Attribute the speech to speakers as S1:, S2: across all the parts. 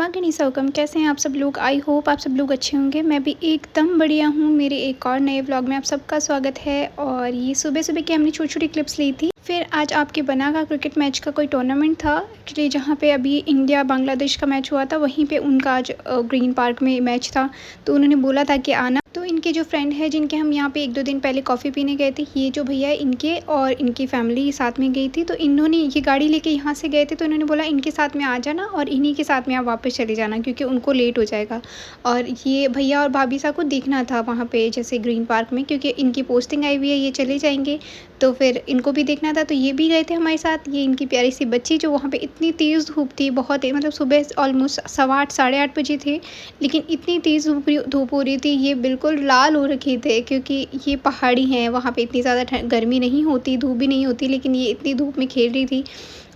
S1: नमक नहीं सौकम, कैसे हैं आप सब लोग। आई होप आप सब लोग अच्छे होंगे। मैं भी एकदम बढ़िया हूँ। मेरे एक और नए व्लॉग में आप सबका स्वागत है। और ये सुबह सुबह की हमने छोटी छोटी क्लिप्स ली थी। फिर आज आपके बना का क्रिकेट मैच का कोई टूर्नामेंट था एक्चुअली, जहाँ पे अभी इंडिया बांग्लादेश का मैच हुआ था, वहीं पे उनका आज ग्रीन पार्क में मैच था। तो उन्होंने बोला था कि आना। तो इनके जो फ्रेंड है जिनके हम यहाँ पे 1-2 दिन पहले कॉफ़ी पीने गए थे, ये जो भैया इनके और इनकी फैमिली साथ में गई थी। तो इन्होंने ये गाड़ी लेके यहाँ से गए थे, तो इन्होंने बोला इनके साथ में आ जाना और इन्हीं के साथ में आप वापस चले जाना क्योंकि उनको लेट हो जाएगा। और ये भैया और भाभी साहब को देखना था वहाँ पे जैसे ग्रीन पार्क में, क्योंकि इनकी पोस्टिंग आई हुई है, ये चले जाएंगे। तो फिर इनको भी देखना था, तो ये भी गए थे हमारे साथ। ये इनकी प्यारी सी बच्ची जो वहाँ पे इतनी तेज़ धूप थी, बहुत मतलब सुबह ऑलमोस्ट 8:15 8:30 बजे थे, लेकिन इतनी तेज़ धूप हो रही थी, ये बिल्कुल लाल हो रखे थे। क्योंकि ये पहाड़ी हैं, वहाँ पे इतनी ज़्यादा गर्मी नहीं होती, धूप भी नहीं होती, लेकिन ये इतनी धूप में खेल रही थी।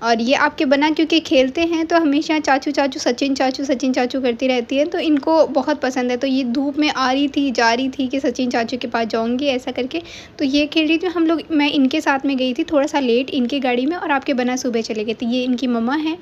S1: और ये आपके बना क्योंकि खेलते हैं तो हमेशा चाचू चाचू सचिन चाचू करती रहती है, तो इनको बहुत पसंद है। तो ये धूप में आ रही थी, जा रही थी कि सचिन चाचू के पास जाऊंगी ऐसा करके। तो ये खेल रही थी। मैं इनके साथ में गई थी थोड़ा सा लेट इनकी गाड़ी में, और आपके बना सुबह चले गए थे। ये इनकी मम्मा हैं,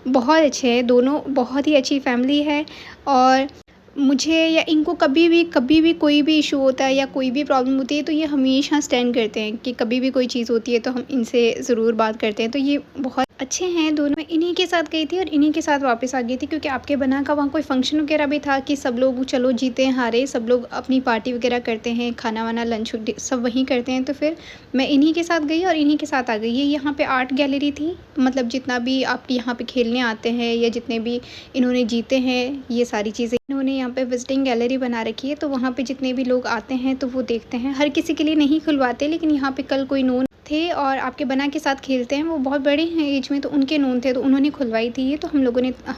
S1: बहुत अच्छे हैं दोनों, बहुत ही अच्छी फैमिली है। और मुझे या इनको कभी भी कोई भी इशू होता है या कोई भी प्रॉब्लम होती है, तो ये हमेशा स्टैंड करते हैं कि कभी भी कोई चीज़ होती है तो हम इनसे ज़रूर बात करते हैं। तो ये बहुत अच्छे हैं दोनों। मैं इन्हीं के साथ गई थी और इन्हीं के साथ वापस आ गई थी, क्योंकि आपके बना का वहाँ कोई फंक्शन वगैरह भी था कि सब लोग चलो जीते हारे सब लोग अपनी पार्टी वगैरह करते हैं, खाना वाना लंच सब वहीं करते हैं। तो फिर मैं इन्हीं के साथ गई और इन्हीं के साथ आ गई। ये यहाँ पे आर्ट गैलरी थी, मतलब जितना भी आप यहाँ पे खेलने आते हैं या जितने भी इन्होंने जीते हैं, ये सारी चीज़ें इन्होंने यहाँ पे विजिटिंग गैलरी बना रखी है। तो वहाँ पे जितने भी लोग आते हैं तो वो देखते हैं। हर किसी के लिए नहीं खुलवाते, लेकिन यहाँ पे कल कोई नोन थे और आपके बना के साथ खेलते हैं, वो बहुत बड़े हैं एज में, तो उनके नोन थे, तो उन्होंने खुलवाई थी ये। तो हम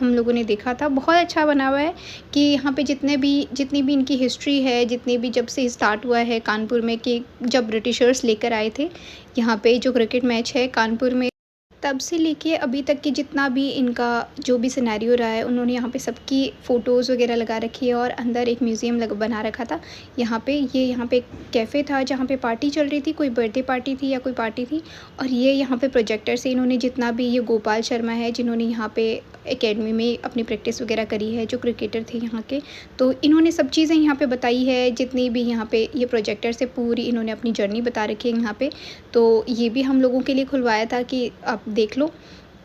S1: लोगों ने देखा था। बहुत अच्छा बना हुआ है कि यहाँ पे जितनी भी इनकी हिस्ट्री है, जितनी भी जब से स्टार्ट हुआ है कानपुर में, कि जब ब्रिटिशर्स लेकर आए थे यहाँ पे जो क्रिकेट मैच है कानपुर में, तब से लेके अभी तक की जितना भी इनका जो भी सिनेरियो रहा है, उन्होंने यहाँ पे सबकी फ़ोटोज़ वगैरह लगा रखी है। और अंदर एक म्यूज़ियम बना रखा था यहाँ पे। यहाँ पे एक कैफ़े था जहाँ पे पार्टी चल रही थी, कोई बर्थडे पार्टी थी या कोई पार्टी थी। और ये यहाँ पे प्रोजेक्टर से इन्होंने जितना भी, ये गोपाल शर्मा है जिन्होंने यहाँ पे एकेडमी में अपनी प्रैक्टिस वगैरह करी है, जो क्रिकेटर थे यहाँ के, तो इन्होंने सब चीज़ें यहाँ पे बताई है। जितनी भी यहाँ पे ये प्रोजेक्टर से पूरी इन्होंने अपनी जर्नी बता रखी है यहाँ पे। तो ये भी हम लोगों के लिए खुलवाया था कि आप देख लो,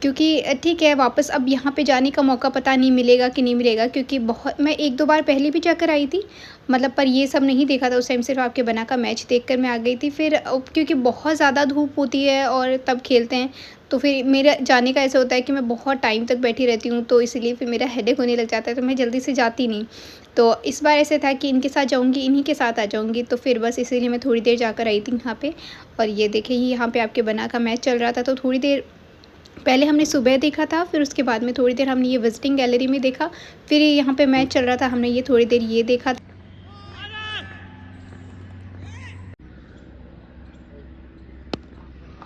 S1: क्योंकि ठीक है वापस अब यहाँ पे जाने का मौका पता नहीं मिलेगा कि नहीं मिलेगा, क्योंकि बहुत मैं 1-2 बार पहले भी जाकर आई थी, मतलब पर ये सब नहीं देखा था उस टाइम। सिर्फ आपके बना का मैच देखकर मैं आ गई थी। फिर क्योंकि बहुत ज़्यादा धूप होती है और तब खेलते हैं, तो फिर मेरा जाने का ऐसा होता है कि मैं बहुत टाइम तक बैठी रहती हूँ, तो इसलिए फिर मेरा हेडेक होने लग जाता है, तो मैं जल्दी से जाती नहीं। तो इस बार ऐसे था कि इनके साथ जाऊँगी, इन्हीं के साथ आ जाऊँगी, तो फिर बस इसीलिए मैं थोड़ी देर जाकर आई थी यहाँ पे। और ये देखिए यहाँ पे आपके बना का मैच चल रहा था, तो थोड़ी देर पहले हमने सुबह देखा था, फिर उसके बाद में थोड़ी देर हमने ये विजिटिंग गैलरी में देखा। फिर यहाँ पे मैच चल रहा था, हमने ये थोड़ी देर ये देखा।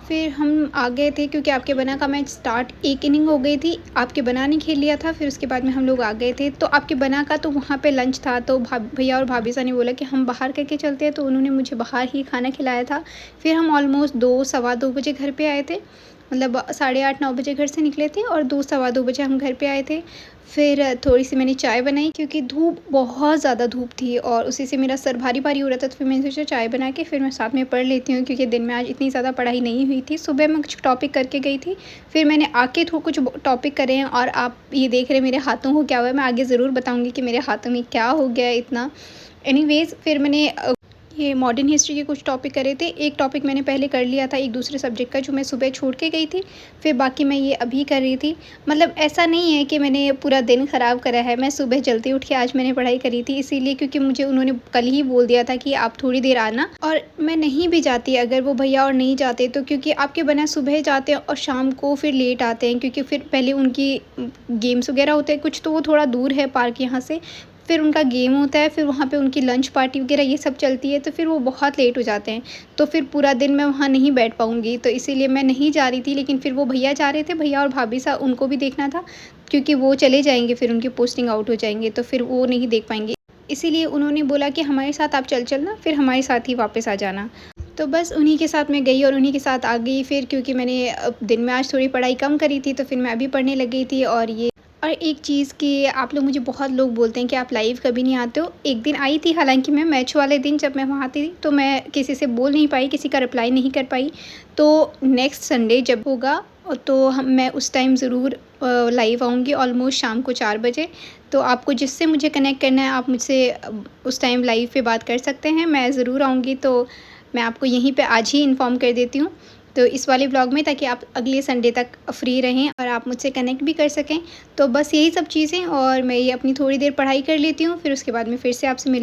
S1: फिर हम आ गए थे क्योंकि आपके बना का मैच स्टार्ट, एक इनिंग हो गई थी, आपके बना ने खेल लिया था। फिर उसके बाद में हम लोग आ गए थे। तो आपके बना का तो वहाँ पे लंच था, तो भैया और भाभी साहब ने बोला कि हम बाहर करके चलते हैं, तो उन्होंने मुझे बाहर ही खाना खिलाया था। फिर हम ऑलमोस्ट 2 सवा 2 बजे घर पे आए थे, मतलब 8:30 9 बजे घर से निकले थे और 2 सवा 2 बजे हम घर पे आए थे। फिर थोड़ी सी मैंने चाय बनाई, क्योंकि धूप बहुत ज़्यादा धूप थी और उसी से मेरा सर भारी भारी हो रहा था। तो फिर मैंने सोचा चाय बना के फिर मैं साथ में पढ़ लेती हूँ, क्योंकि दिन में आज इतनी ज़्यादा पढ़ाई नहीं हुई थी। सुबह मैं कुछ टॉपिक करके गई थी, फिर मैंने आके कुछ टॉपिक करे हैं। और आप ये देख रहे हैं मेरे हाथों को क्या हुआ है, मैं आगे ज़रूर बताऊँगी कि मेरे हाथों में क्या हो गया है इतना। एनीवेज़ फिर मैंने ये मॉडर्न हिस्ट्री के कुछ टॉपिक करे थे। एक टॉपिक मैंने पहले कर लिया था एक दूसरे सब्जेक्ट का, जो मैं सुबह छोड़ के गई थी। फिर बाकी मैं ये अभी कर रही थी। मतलब ऐसा नहीं है कि मैंने पूरा दिन ख़राब करा है, मैं सुबह जल्दी उठ के आज मैंने पढ़ाई करी थी, इसीलिए क्योंकि मुझे उन्होंने कल ही बोल दिया था कि आप थोड़ी देर आना। और मैं नहीं भी जाती अगर वो भैया और नहीं जाते, तो क्योंकि आपके बना सुबह जाते हैं और शाम को फिर लेट आते हैं, क्योंकि फिर पहले उनकी गेम्स वगैरह होते हैं कुछ, तो वो थोड़ा दूर है पार्क यहाँ से। फिर उनका गेम होता है, फिर वहाँ पे उनकी लंच पार्टी वगैरह ये सब चलती है, तो फिर वो बहुत लेट हो जाते हैं। तो फिर पूरा दिन मैं वहाँ नहीं बैठ पाऊँगी, तो इसीलिए मैं नहीं जा रही थी। लेकिन फिर वो भैया जा रहे थे, भैया और भाभी साहब, उनको भी देखना था, क्योंकि वो चले जाएंगे, फिर उनकी पोस्टिंग आउट हो जाएंगे, तो फिर वो नहीं देख पाएंगे। इसीलिए उन्होंने बोला कि हमारे साथ आप चलना, फिर हमारे साथ ही वापस आ जाना। तो बस उन्हीं के साथ मैं गई और उन्हीं के साथ आ गई। फिर क्योंकि मैंने दिन में आज थोड़ी पढ़ाई कम करी थी, तो फिर मैं अभी पढ़ने लग गई थी। और ये और एक चीज़ कि आप लोग मुझे बहुत लोग बोलते हैं कि आप लाइव कभी नहीं आते हो। एक दिन आई थी, हालाँकि मैं मैच वाले दिन जब मैं वहाँ थी तो मैं किसी से बोल नहीं पाई, किसी का रिप्लाई नहीं कर पाई। तो नेक्स्ट संडे जब होगा तो मैं उस टाइम ज़रूर लाइव आऊँगी, ऑलमोस्ट शाम को 4 बजे। तो आपको जिससे मुझे कनेक्ट करना है आप मुझसे उस टाइम लाइव पे बात कर सकते हैं। मैं ज़रूर आऊँगी, तो मैं आपको यहीं पे आज ही इन्फॉर्म कर देती हूँ। तो इस वाले व्लॉग में, ताकि आप अगले संडे तक फ्री रहें और आप मुझसे कनेक्ट भी कर सकें। तो बस यही सब चीज़ें, और मैं ये अपनी थोड़ी देर पढ़ाई कर लेती हूँ, फिर उसके बाद में फिर से आपसे मिल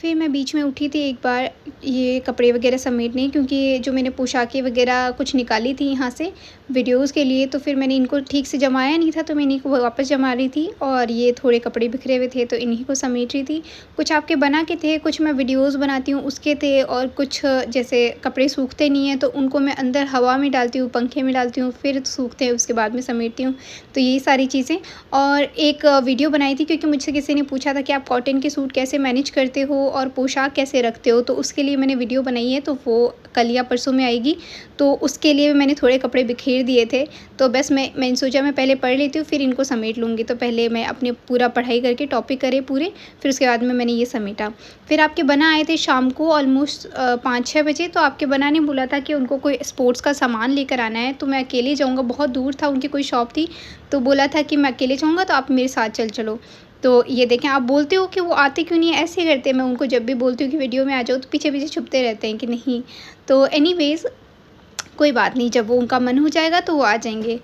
S1: फिर मैं बीच में उठी थी एक बार ये कपड़े वगैरह समेटने, क्योंकि जो मैंने पोशाकें वगैरह कुछ निकाली थी यहाँ से वीडियोस के लिए, तो फिर मैंने इनको ठीक से जमाया नहीं था, तो मैं इन्हीं को वापस जमा रही थी। और ये थोड़े कपड़े बिखरे हुए थे तो इन्हीं को समेट रही थी। कुछ आपके बना के थे, कुछ मैं वीडियोज़ बनाती हूँ उसके थे, और कुछ जैसे कपड़े सूखते नहीं हैं तो उनको मैं अंदर हवा में डालती हूँ, पंखे में डालती हूँ, फिर सूखते हैं उसके बाद में समेटती हूँ। तो यही सारी चीज़ें। और एक वीडियो बनाई थी क्योंकि मुझसे किसी ने पूछा था कि आप कॉटन के सूट कैसे मैनेज करते हो और पोशाक कैसे रखते हो, तो उसके लिए मैंने वीडियो बनाई है, तो वो कल या परसों में आएगी। तो उसके लिए मैंने थोड़े कपड़े बिखेर दिए थे, तो बस मैंने सोचा मैं पहले पढ़ लेती हूँ फिर इनको समेट लूँगी। तो पहले मैं अपने पूरा पढ़ाई करके टॉपिक करे पूरे, फिर उसके बाद में मैंने ये समेटा। फिर आपके बना आए थे शाम को ऑलमोस्ट 5-6 बजे। तो आपके बना ने बोला था कि उनको कोई स्पोर्ट्स का सामान लेकर आना है, तो मैं अकेले जाऊँगा, बहुत दूर था, उनकी कोई शॉप थी, तो बोला था कि मैं अकेले जाऊँगा तो आप मेरे साथ चलो। तो ये देखें, आप बोलते हो कि वो आते क्यों नहीं है, ऐसे करते हैं। मैं उनको जब भी बोलती हूँ कि वीडियो में आ जाओ तो पीछे पीछे छुपते रहते हैं कि नहीं। तो एनीवेज़ कोई बात नहीं, जब वो उनका मन हो जाएगा तो वो आ जाएंगे।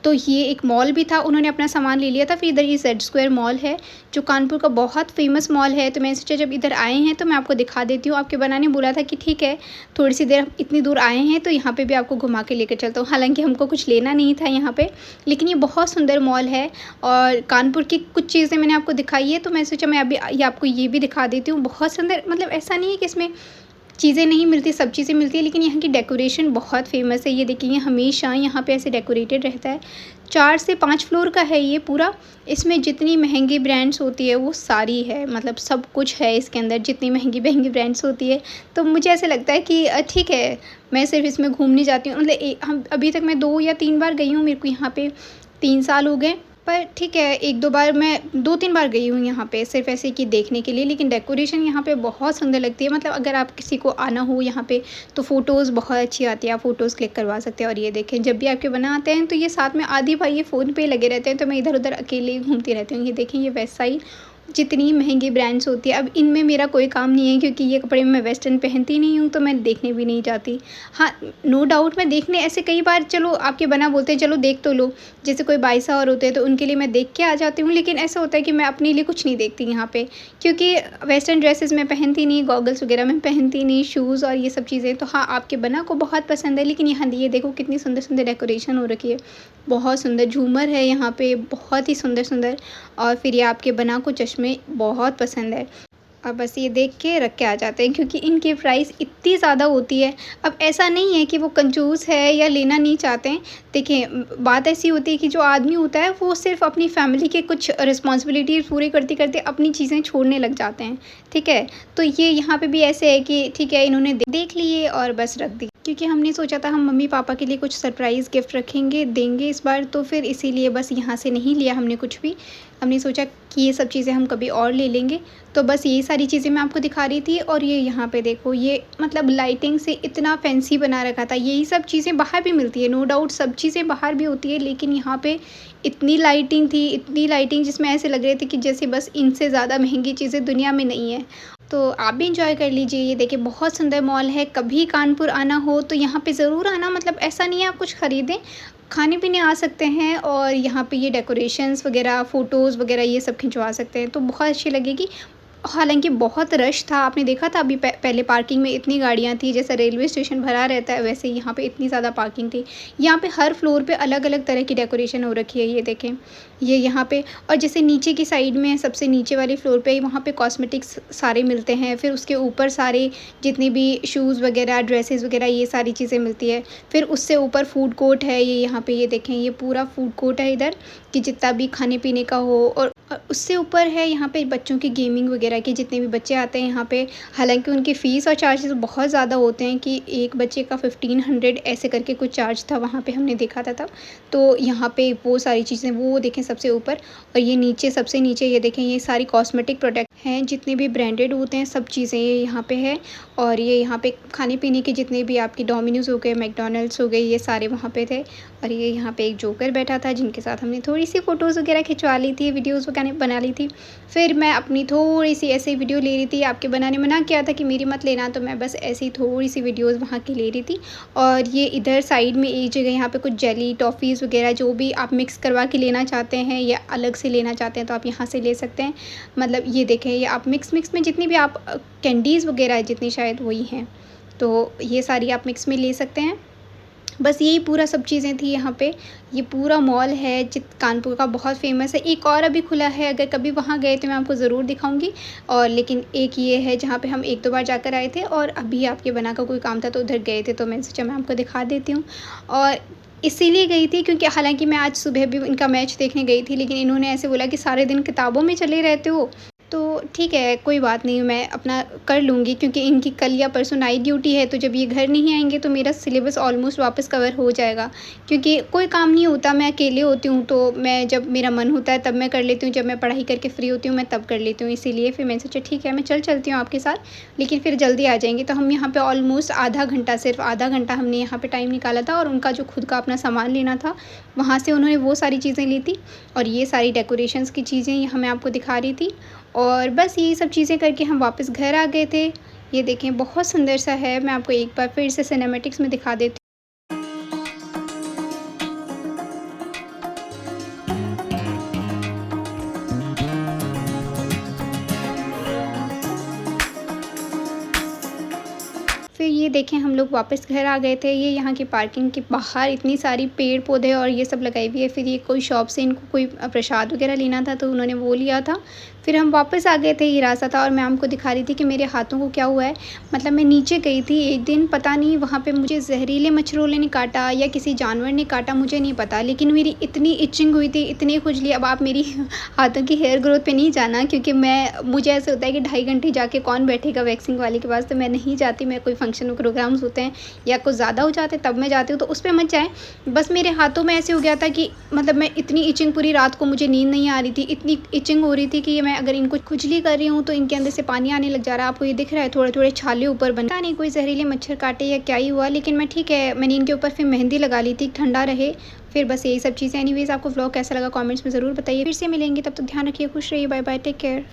S1: तो ये एक मॉल भी था, उन्होंने अपना सामान ले लिया था। फिर इधर ये जेड स्क्वायर मॉल है जो कानपुर का बहुत फेमस मॉल है, तो मैंने सोचा जब इधर आए हैं तो मैं आपको दिखा देती हूँ। आपके बना ने बोला था कि ठीक है, थोड़ी सी देर, इतनी दूर आए हैं तो यहाँ पे भी आपको घुमा के लेकर चलता हूँ। हालांकि हमको कुछ लेना नहीं था यहाँ पे, लेकिन ये बहुत सुंदर मॉल है और कानपुर की कुछ चीज़ें मैंने आपको दिखाई है, तो मैं सोचा मैं अभी ये आपको ये भी दिखा देती हूँ। बहुत सुंदर, मतलब ऐसा नहीं है कि इसमें चीज़ें नहीं मिलती, सब चीज़ें मिलती है, लेकिन यहाँ की डेकोरेशन बहुत फेमस है। ये देखिए, हमेशा यहाँ पे ऐसे डेकोरेटेड रहता है। 4 से 5 फ्लोर का है ये पूरा। इसमें जितनी महंगी ब्रांड्स होती है वो सारी है, मतलब सब कुछ है इसके अंदर, जितनी महंगी महंगी ब्रांड्स होती है। तो मुझे ऐसे लगता है कि ठीक है, मैं सिर्फ इसमें घूमने जाती हूँ, मतलब हम अभी तक मैं 2 या 3 बार गई हूँ, मेरे को यहाँ पे 3 साल हो गए। पर ठीक है, 1-2 बार, मैं 2-3 बार गई हूँ यहाँ पे सिर्फ़ ऐसे कि देखने के लिए, लेकिन डेकोरेशन यहाँ पे बहुत सुंदर लगती है। मतलब अगर आप किसी को आना हो यहाँ पे तो फ़ोटोज़ बहुत अच्छी आती है, आप फ़ोटोज़ क्लिक करवा सकते हैं। और ये देखें, जब भी आपके बना आते हैं तो ये साथ में आधी भाई ये फ़ोन पे लगे रहते हैं, तो मैं इधर-उधर अकेले ही घूमती रहती हूँ। ये देखें, ये वैसा ही जितनी महंगी ब्रांड्स होती है। अब इनमें मेरा कोई काम नहीं है क्योंकि ये कपड़े मैं वेस्टर्न पहनती नहीं हूँ, तो मैं देखने भी नहीं जाती। हाँ, नो डाउट मैं देखने ऐसे कई बार, चलो आपके बना बोलते हैं चलो देख तो लो, जैसे कोई बाईसा और होते हैं तो उनके लिए मैं देख के आ जाती हूँ। लेकिन ऐसा होता है कि मैं अपने लिए कुछ नहीं देखती यहाँ पे, क्योंकि वेस्टर्न ड्रेसेस मैं पहनती नहीं, गॉगल्स वगैरह मैं पहनती नहीं, शूज़ और ये सब चीज़ें। तो हाँ, आपके बना को बहुत पसंद है, लेकिन यहाँ ये देखो कितनी सुंदर सुंदर डेकोरेशन हो रखी है, बहुत सुंदर झूमर है यहाँ पे, बहुत ही सुंदर सुंदर। और फिर ये आपके बना को चश्मे बहुत पसंद है, और बस ये देख के रख के आ जाते हैं क्योंकि इनकी प्राइस इतनी ज़्यादा होती है। अब ऐसा नहीं है कि वो कंजूस है या लेना नहीं चाहते हैं। देखिए, बात ऐसी होती है कि जो आदमी होता है वो सिर्फ अपनी फैमिली के कुछ रिस्पॉन्सिबिलिटी पूरी करते करते अपनी चीज़ें छोड़ने लग जाते हैं, ठीक है। तो ये यहाँ पे भी ऐसे है कि ठीक है, इन्होंने देख लिए और बस रख दी, क्योंकि हमने सोचा था हम मम्मी पापा के लिए कुछ सरप्राइज़ गिफ्ट रखेंगे, देंगे इस बार, तो फिर इसीलिए बस यहाँ से नहीं लिया हमने कुछ भी। हमने सोचा कि ये सब चीज़ें हम कभी और ले लेंगे। तो बस यही सारी चीज़ें मैं आपको दिखा रही थी। और ये यहाँ पे देखो, ये मतलब लाइटिंग से इतना फैंसी बना रखा था। यही सब चीज़ें बाहर भी मिलती है, नो डाउट सब चीज़ें बाहर भी होती है, लेकिन यहाँ पे इतनी लाइटिंग थी, इतनी लाइटिंग, जिसमें ऐसे लग रहे थे कि जैसे बस इनसे ज़्यादा महंगी चीज़ें दुनिया में नहीं है। तो आप भी एंजॉय कर लीजिए। ये देखिए बहुत सुंदर मॉल है, कभी कानपुर आना हो तो यहाँ पे ज़रूर आना। मतलब ऐसा नहीं है आप कुछ ख़रीदें, खाने-पीने आ सकते हैं और यहाँ पे ये डेकोरेशंस वग़ैरह, फ़ोटोज़ वग़ैरह ये सब खिंचवा सकते हैं, तो बहुत अच्छी लगेगी। हालाँकि बहुत रश था, आपने देखा था अभी पहले पार्किंग में इतनी गाड़ियाँ थी, जैसे रेलवे स्टेशन भरा रहता है वैसे यहाँ पे इतनी ज़्यादा पार्किंग थी। यहाँ पे हर फ्लोर पे अलग-अलग तरह की डेकोरेशन हो रखी है, ये देखें। ये यहाँ पे, और जैसे नीचे की साइड में सबसे नीचे वाले फ्लोर पे वहाँ पे कॉस्मेटिक्स सारे मिलते हैं, फिर उसके ऊपर सारे जितने भी शूज़ वग़ैरह, ड्रेसेस वग़ैरह ये सारी चीज़ें मिलती है। फिर उससे ऊपर फूड कोर्ट है, ये यहाँ पे ये देखें, ये पूरा फूड कोर्ट है इधर, कि जितना भी खाने-पीने का हो। और उससे ऊपर है यहाँ पे बच्चों की गेमिंग वगैरह के, जितने भी बच्चे आते हैं यहाँ पे। हालांकि उनकी फ़ीस और चार्जेस बहुत ज़्यादा होते हैं, कि एक बच्चे का 1500 ऐसे करके कुछ चार्ज था वहाँ पे, हमने देखा था तब। तो यहाँ पे वो सारी चीज़ें, वो देखें सबसे ऊपर। और ये नीचे, सबसे नीचे ये देखें, ये सारी कॉस्मेटिक प्रोडक्ट हैं, जितने भी ब्रांडेड होते हैं सब चीज़ें ये यहाँ पे है। और ये यहाँ पे खाने पीने के जितने भी आपकी डोमिनोज़ हो गए, मैकडॉनल्ड्स हो गए, ये सारे वहाँ पे थे। और ये यहाँ पे एक जोकर बैठा था, जिनके साथ हमने थोड़ी सी फ़ोटोज़ वगैरह खिंचवा ली थी, वीडियोज़ वगैरह बना ली थी। फिर मैं अपनी थोड़ी सी ऐसे ही वीडियो ले रही थी, आपके बनाने मना किया था कि मेरी मत लेना, तो मैं बस ऐसे ही थोड़ी सी वीडियोज़ वहाँ की ले रही थी। और ये इधर साइड में एक जगह यहाँ पे कुछ जेली, टॉफ़ीज़ वगैरह जो भी आप मिक्स करवा के लेना चाहते हैं या अलग से लेना चाहते हैं तो आप यहाँ से ले सकते हैं। मतलब ये देखें, ये आप मिक्स में जितनी भी आप कैंडीज़ वगैरह जितनी शायद वही हैं, तो ये सारी आप मिक्स में ले सकते हैं। बस यही पूरा सब चीज़ें थी यहाँ पे। ये पूरा मॉल है जित कानपुर का, बहुत फ़ेमस है। एक और अभी खुला है, अगर कभी वहाँ गए तो मैं आपको ज़रूर दिखाऊँगी। और लेकिन एक ये है जहाँ पे हम 1-2 बार जाकर आए थे, और अभी आपके बना का कोई काम था तो उधर गए थे, तो मैंने सोचा मैं आपको दिखा देती हूँ। और इसीलिए गई थी क्योंकि हालाँकि मैं आज सुबह भी इनका मैच देखने गई थी, लेकिन इन्होंने ऐसे बोला कि सारे दिन किताबों में चले रहते हो। तो ठीक है, कोई बात नहीं, मैं अपना कर लूँगी, क्योंकि इनकी कल या परसों नाइट ड्यूटी है, तो जब ये घर नहीं आएँगे तो मेरा सिलेबस ऑलमोस्ट वापस कवर हो जाएगा। क्योंकि कोई काम नहीं होता, मैं अकेले होती हूँ, तो मैं जब मेरा मन होता है तब मैं कर लेती हूँ, जब मैं पढ़ाई करके फ्री होती हूँ मैं तब कर लेती हूँ। इसीलिए फिर मैंने सोचा ठीक है, मैं चलती हूँ आपके साथ, लेकिन फिर जल्दी आ जाएँगे। तो हम यहाँ पे ऑलमोस्ट आधा घंटा, सिर्फ आधा घंटा हमने यहाँ पे टाइम निकाला था, और उनका जो खुद का अपना सामान लेना था, वहाँ से उन्होंने वो सारी चीज़ें ली थी। और ये सारी डेकोरेशंस की चीज़ें यहाँ मैं आपको दिखा रही थी। और बस यही सब चीज़ें करके हम वापस घर आ गए थे। ये देखें बहुत सुंदर सा है, मैं आपको एक बार फिर से सिनेमैटिक्स में दिखा देती फिर ये देखें हम लोग वापस घर आ गए थे। ये यहाँ की पार्किंग के बाहर इतनी सारी पेड़ पौधे और ये सब लगाई हुई है। फिर ये कोई शॉप से इनको कोई प्रसाद वगैरह लेना था, तो उन्होंने वो लिया था। फिर हम वापस आ गए थे, ये रास्ता था। और मैं आपको दिखा रही थी कि मेरे हाथों को क्या हुआ है। मतलब मैं नीचे गई थी एक दिन, पता नहीं वहाँ पे मुझे जहरीले मच्छरों ने काटा या किसी जानवर ने काटा, मुझे नहीं पता, लेकिन मेरी इतनी इचिंग हुई थी, इतनी खुजली। अब आप मेरी हाथों की हेयर ग्रोथ पे नहीं जाना, क्योंकि मुझे ऐसा होता है कि 2.5 घंटे जाके कौन बैठेगा वैक्सिंग वाले के पास, तो मैं नहीं जाती। मैं कोई फंक्शन प्रोग्राम्स होते हैं या कुछ ज़्यादा हो जाते तब मैं जाती हूँ, तो उस पर मत जाएँ। बस मेरे हाथों में ऐसे हो गया था कि मतलब मैं इतनी इचिंग, पूरी रात को मुझे नींद नहीं आ रही थी, इतनी इचिंग हो रही थी कि मैं अगर इनको खुजली कर रही हूँ तो इनके अंदर से पानी आने लग जा रहा है। आपको ये दिख रहा है, थोड़े थोड़े छाले ऊपर बना, नहीं कोई जहरीले मच्छर काटे या क्या ही हुआ, लेकिन मैं ठीक है, मैंने इनके ऊपर फिर मेहंदी लगा ली थी, ठंडा रहे। फिर बस यही सब चीज़ें। एनीवेज, आपको व्लॉग कैसा लगा कमेंट्स में ज़रूर बताइए। फिर से मिलेंगे, तब तक ध्यान रखिए, खुश रहिए, बाय बाय, टेक केयर।